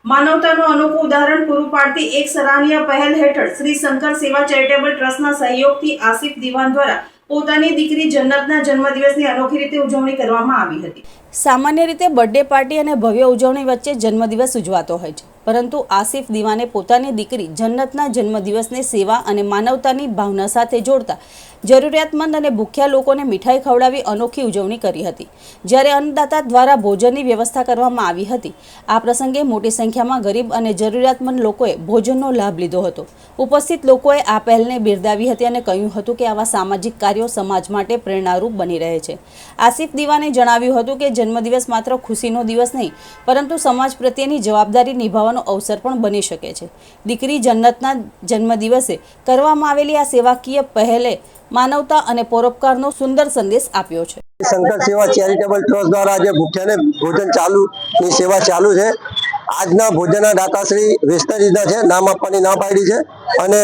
માનવતાનું અનોખું ઉદાહરણ પૂરું પાડતી એક સરાહનીય પહેલ હેઠળ શ્રી શંકર સેવા ચેરિટેબલ ટ્રસ્ટના સહયોગથી આસિફ દિવાન દ્વારા પોતાની દીકરી જન્નતના જન્મદિવસની અનોખી રીતે ઉજવણી કરવામાં આવી હતી। સામાન્ય રીતે બર્થડે પાર્ટી અને ભવ્ય ઉજવણી વચ્ચે જન્મદિવસ ઉજવાતો હોય છે, પરંતુ આસિફ દિવાને પોતાની દીકરી જન્નતના જન્મદિવસને સેવા અને માનવતાની ભાવના સાથે જોડતા જરૂરિયાતમંદ અને ભૂખ્યા લોકોને મીઠાઈ ખવડાવી અનોખી ઉજવણી કરી હતી। જ્યારે અન્નદાતા દ્વારા ભોજનની વ્યવસ્થા કરવામાં આવી હતી। આ પ્રસંગે મોટી સંખ્યામાં ગરીબ અને જરૂરિયાતમંદ લોકોએ ભોજનનો લાભ લીધો હતો। ઉપસ્થિત લોકોએ આ પહેલને બિરદાવી હતી અને કહ્યું હતું કે આવા સામાજિક કાર્યો સમાજ માટે પ્રેરણારૂપ બની રહે છે। આસિફ દિવાને જણાવ્યું હતું કે જન્મદિવસ માત્ર ખુશીનો દિવસ નહીં, પરંતુ સમાજ પ્રત્યેની જવાબદારી નિભાવવાનો અવસર પણ બની શકે છે। દીકરી જન્નતના જન્મદિવસે કરવામાં આવેલી આ સેવાકીય પહેલે માનવતા અને પરોપકારનો સુંદર સંદેશ આપ્યો છે। શંકર સેવા ચેરિટેબલ ટ્રસ્ટ દ્વારા આજે ભૂખ્યાને ભોજન ચાલુની સેવા ચાલુ છે। આજના ભોજનના દાતાશ્રી વેસ્ટરીજના છે, નામ આપવાની ના પાડી છે, અને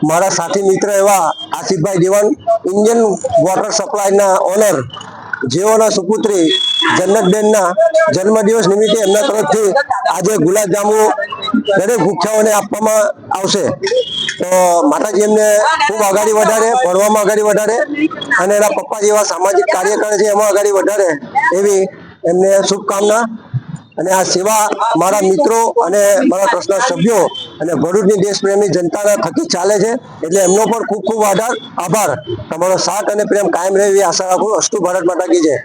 મારા સાથી મિત્ર એવા આસિફભાઈ દિવાન, ઇન્ડિયન વોટર સપ્લાયના ઓનર, જેઓના સુપુત્રી જન્નતબેનના જન્મદિવસ નિમિત્તે એમના તરફથી આજે ગુલાબજાંબુ દરેક ભૂખ્યાઓને આપવામાં આવશે। તો માતાજી એમને ખૂબ આગળ વધારે, ભણવામાં આગળ વધારે, અને એના પપ્પા જેવા સામાજિક કાર્ય કરે છે એમાં આગળ વધારે એવી એમને શુભકામના। અને આ સેવા મારા મિત્રો અને મારા ટ્રસ્ટના સભ્યો અને ભરૂચની દેશપ્રેમી જનતાના થકી ચાલે છે, એટલે એમનો પણ ખૂબ ખૂબ આભાર। તમારો સાથ અને પ્રેમ કાયમ રહે એવી આશા રાખું। અસ્તુ ભારત માતા કી જય।